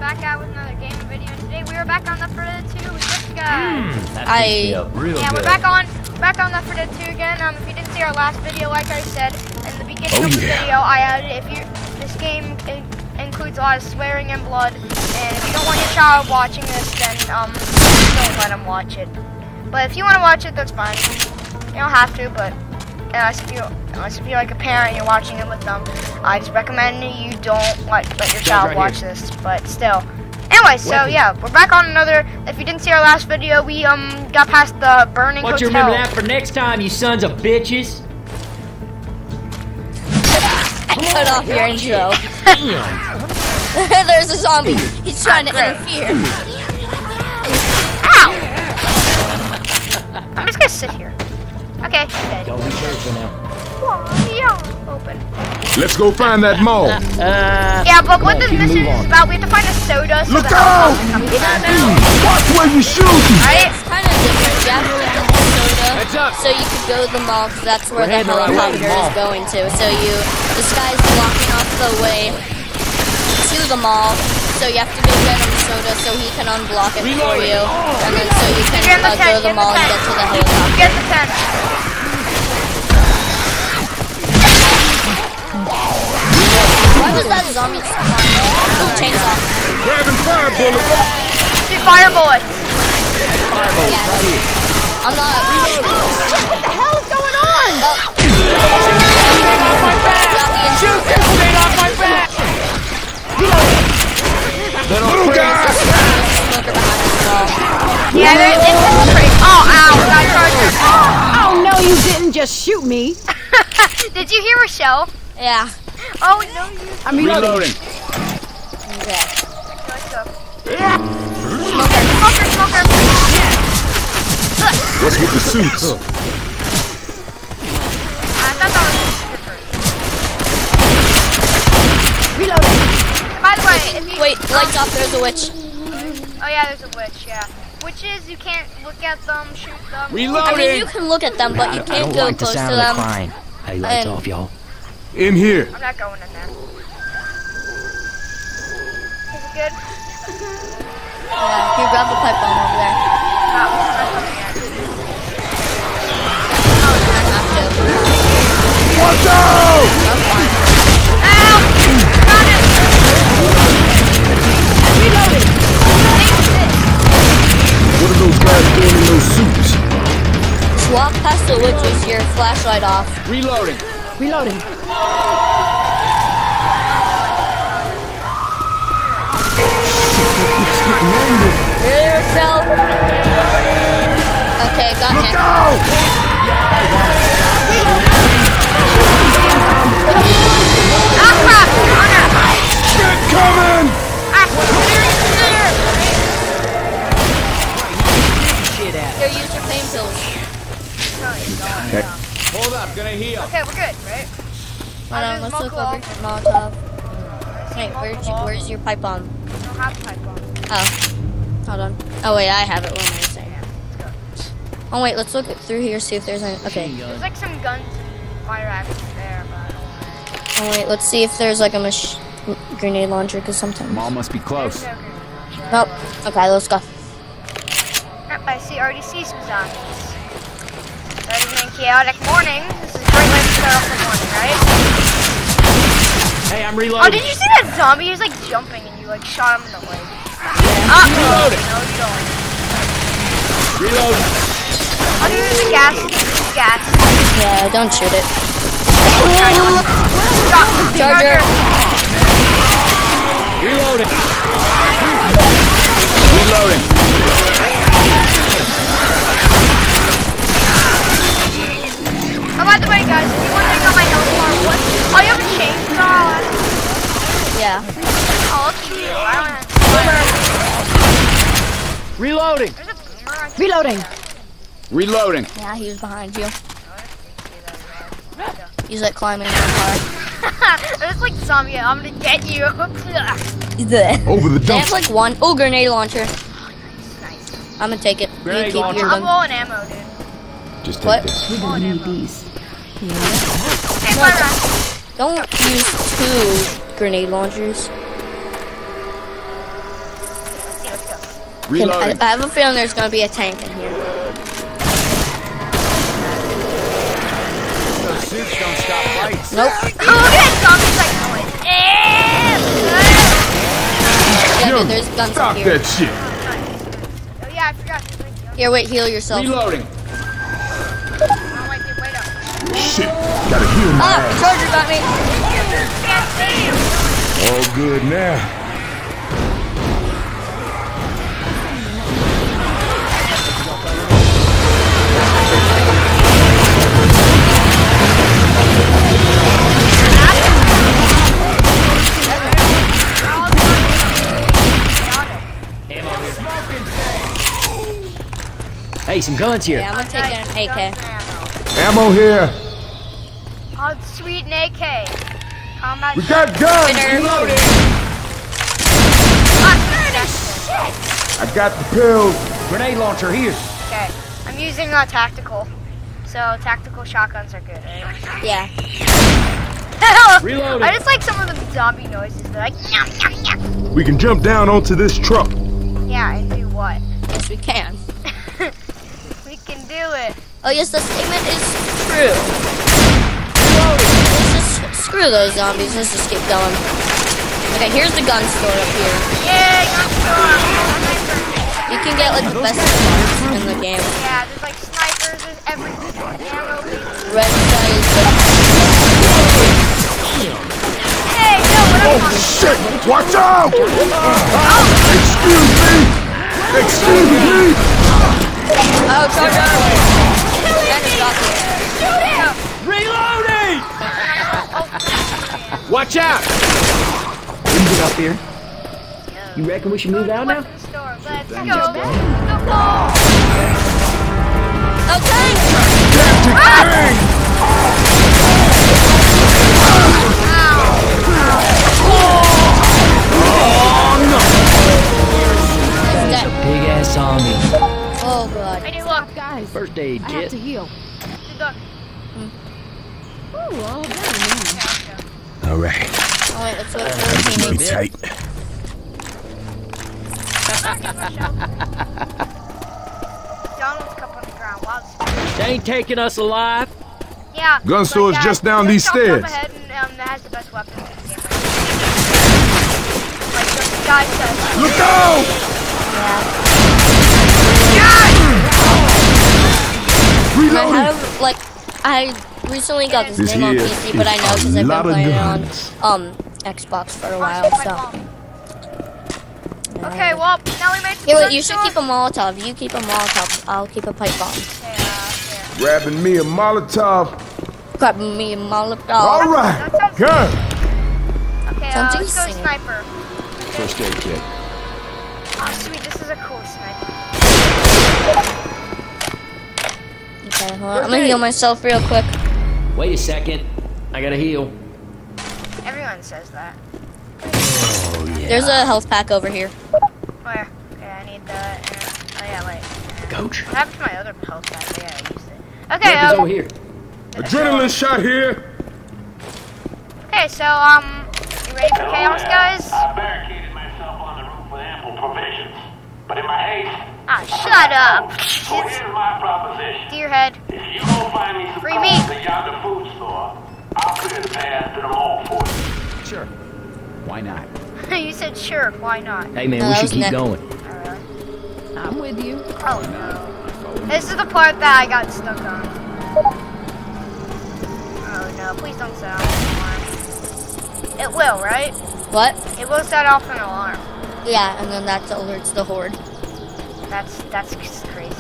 back out with another game video. And today we are back on Left 4 Dead 2 with this guy. We're back on Left 4 Dead 2 again. If you didn't see our last video, like I said in the beginning of the video, I added this game includes a lot of swearing and blood. And if you don't want your child watching this, then don't let them watch it. But if you want to watch it, that's fine. You don't have to, but unless if you're like a parent and you're watching it with them, I just recommend you don't let your child watch this. But still, anyway, so yeah, we're back on another. If you didn't see our last video, we got past the burning hotel. You remember that for next time, you sons of bitches. Cut off your intro. There's a zombie. He's trying to interfere. Ow! I'm just gonna sit here. Okay, dead. Don't be careful now. Open. Let's go find that mall. Yeah, but what this mission is about, we have to find a soda. So Look out! Watch where you shoot! Right? It's kind of different. You have to look at the soda, so you can go to the mall, because that's where the helicopter is going to. So this guy's blocking off the way to the mall, so you have to go get him soda so he can unblock it for you, and then so you can go to the mall and get to the helicopter. Get the tent. Why was that zombie spawn? Oh, chainsaw. Grabbing fire bullets. Shoot fire bullets. Yeah. I'm not. What the hell is going on? Shoot this thing off my back! Little guy. Yeah, it's pretty. Oh, ow! Got charged. Oh no, you didn't just shoot me. Did you hear Rochelle? Yeah. Oh no, you. I'm reloading. Okay. Smoker. What's with the suits? I thought that was different. Reloading. By the way, if you Wait, lights off. There's a witch. Oh yeah, there's a witch. Yeah, witches you can't look at them, shoot them. I mean, you can look at them, but you can't go close to them. Hey, lights off, y'all. In here. I'm not going in there. Is it good? Yeah, here, grab the pipe bomb over there. No, I'm not coming in. Watch out! Ow! Got it! Reloading. What are those guys doing in those suits? Just walk past the witch with your flashlight off. Reloading. Reloading. Here, yourself. Okay, got him. Go! Ah, crap! Get coming! Here, use your pain pills. Okay. Hold up, gonna heal. Okay, we're good, right? Hold on, let's look over your Molotov. Wait, where's your pipe bomb? I don't have a pipe bomb. Oh, hold on. Oh wait, I have it. What am I saying? Oh wait, let's look through here, see if there's any. Okay. There's like some guns and fire axes there, but I don't know. Oh wait, let's see if there's like a grenade launcher, because sometimes. Mall must be close. Nope. Okay, let's go. Yep, already see some zombies. That is a chaotic morning. This is a great way to start off the morning, right? Hey, I'm Oh, reloading. did you see that zombie? He was like jumping and you like shot him in the leg. Ah! Reloading. No, you don't. Reloading. Oh, there's a gas. Gas. Yeah, don't shoot it. Stop. Charger. Reloading. Reloading. Oh, by the way, guys, if you want to know my health bar, what? Oh, you have a chainsaw? Yeah. Oh, look at you. I don't have Reloading. There's a boomer. Reloading. Reloading. Yeah, he was behind you. He's like climbing in the car. There's like zombie. I'm gonna get you. Over the They dump. have like one. Oh, grenade launcher. I'm gonna take it. You Grenade keep launcher. your I'm gun. low on ammo, dude. Just take What? this. We're gonna need these. Hey, fire round. Don't use 2 grenade launchers. Reloading. I have a feeling there's gonna be a tank in here. Those suits don't stop fights. Nope. Oh, look at zombies like going. Yeah, dude, there's guns Stop up here. that shit. Oh yeah, I forgot. Here, wait, heal yourself. Reloading. Oh my dude, wait up. Shit. Gotta heal my Ah, ass. Charger got me. Can't see you. All good now. Hey, some guns here. Yeah, I'm gonna take an AK. Ammo here. Oh, sweet an AK. Combat. We got guns. Winner. I got the pills. Grenade launcher here. Okay, I'm using tactical. So tactical shotguns are good. Right? Yeah. Reloading. I just like some of the zombie noises. They're like, yum, yum, yum. We can jump down onto this truck. Yeah, and do what? Yes, we can. We can do it. Oh yes, the statement is true. Let's just screw those zombies. Let's just keep going. Okay, here's the gun store up here. Yay, gun store. You can get like the best guns in the game. Yeah, there's like snipers, there's everything. Ammo. Red size. Hey, no, what Oh am I? shit! Watch out! Excuse me! Excuse me! Oh, Charger! That is got here. Reloading! Watch out! We can get up here. You reckon we should move out now? Weapons store. Let's go. Go. Okay! He's dead. Big ass zombie. Oh god. I need look. Guys, First aid I have kit. to heal. Look. Ooh, all done now. All right. Oh wait, let's wait for Keep the me teammates. tight. Donald's cup on the ground. Wow. They ain't taking us alive. Yeah. Gun store's but, just down there's these Donald stairs. up ahead and, that has the best weapons in the game. Like the guy says. Look out! I Reloading. have, like, I recently got this This game on here PC, but I know is because a I've lot been of playing guns. it on Xbox for a while, so. Okay, well, now we made Here, wait, you should keep a Molotov. You keep a Molotov. I'll keep a pipe bomb. Grabbing me a Molotov. Grab me a Molotov. All right. That sounds Gun. Okay, Something let's go singing. sniper. First aid kit. Oh, sweet, this is a cool sniper. Okay, hold on. I'm gonna heal myself real quick. Wait a second. I gotta heal. Everyone says that. Oh yeah. There's a health pack over here. Where? Okay, I need that. Oh yeah, wait. Coach. What happened to my other health pack? Yeah, I used it. Okay, Weapons over here. Adrenaline shot here. Okay, so, you ready for chaos, guys? I barricaded myself on the roof with ample provisions. But in my haste, Ah, shut up! so here's my proposition. To your head. If you go find me some Free cones meat. at yonder food store, I'll clear the path to the mall for you. Sure. Why not? You said sure, why not? Hey man, No, we that should was keep Nick. going. Oh, really? I'm with you. Oh, no. This is the part that I got stuck on. Oh, no, please don't set off an alarm. It will, right? What? It will set off an alarm. Yeah, and then that alerts the horde. That's just crazy.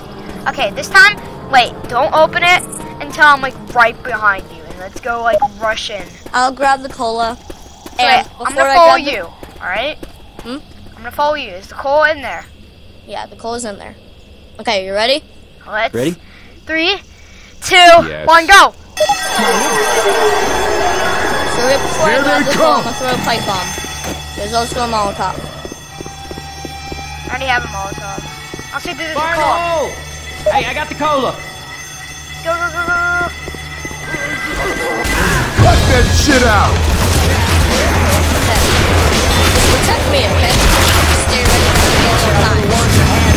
Okay, this time, wait, don't open it until I'm like right behind you, and let's go like rush in. I'll grab the cola. Wait, And I'm before gonna I follow grab the- you. All right? Hmm? I'm gonna follow you. Is the coal in there? Yeah, the cola's in there. Okay, you ready? Let's. Ready? 3, 2, Yes. 1, go! So right before Here I grab they the cola, I'm come. gonna throw a pipe bomb. There's also a Molotov. I already have a Molotov. I'll see if there's a Fire in the coal. hole! Hey, I got the cola. Go, go, go, go. Cut that shit out. Protect me, okay? Stay ready for the whole time.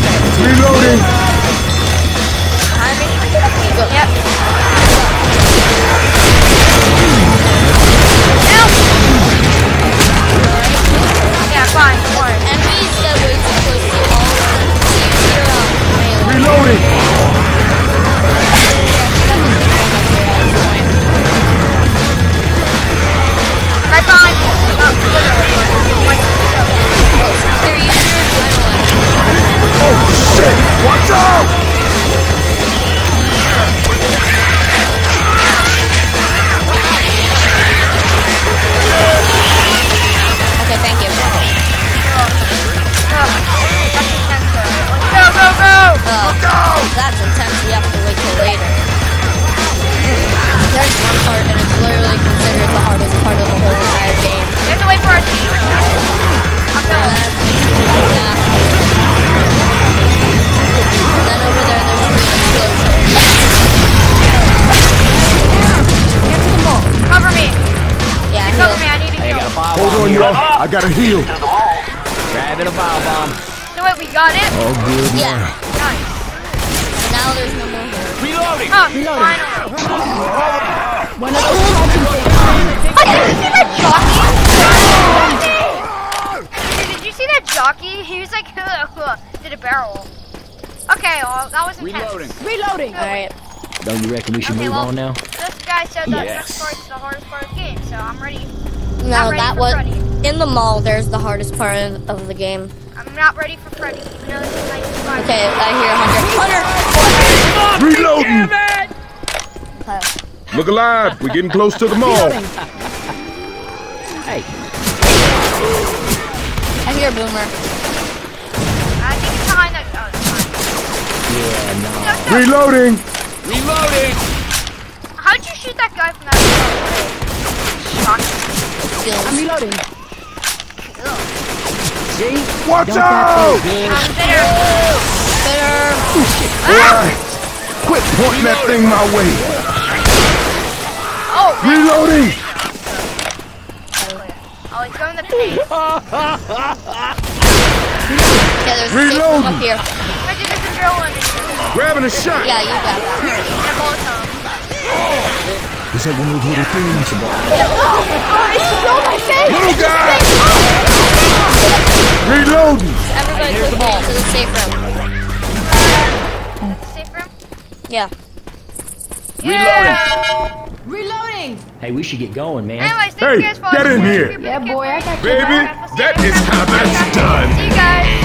bow Hold bomb on, here. y'all. I gotta heal. Grabbing a bow bomb. So wait, we got it? All good Yeah. now. Nice. Now there's no more here. Reloading. Oh, finally. One of those fucking things. Oh, did you see that jockey? Did you see that jockey? He was like, did a barrel. Okay, well, that was intense. Reloading. Reloading. Alright. Don't you reckon we should Okay, move well, on now? this guy said that Yes. this part's the hardest part of the game, so I'm ready. No, Not ready that for was Freddy. in the mall. There's the hardest part of the game. I'm not ready for Freddy, even though this is 95. Okay, I hear 100. Reloading. Look alive. We're getting close to the mall. Hey, I hear Boomer. I think it's behind that. Oh, it's fine. Reloading. Reloading. How'd you shoot that guy from that shot? Skills. I'm reloading. see? Watch Don't out! that thing I'm bitter. Alright. Quit pointing that thing my way. Oh, man. Reloading. Oh, he's going the pace. Yeah, there's a safe room up here. Imagine there's a drill in it. Grabbing a shot. Yeah, you got that. And a bullet hole. Is that one of those little things? Little guy. Reloading. Everybody here's the quickly ball. into the safe room. Safe room? Yeah. Yeah. Reloading. Hey, we should get going, man. Anyways, thank Hey, you guys for get in watching. here. Yeah, boy, I got you. Baby, that is how that's done. See you guys.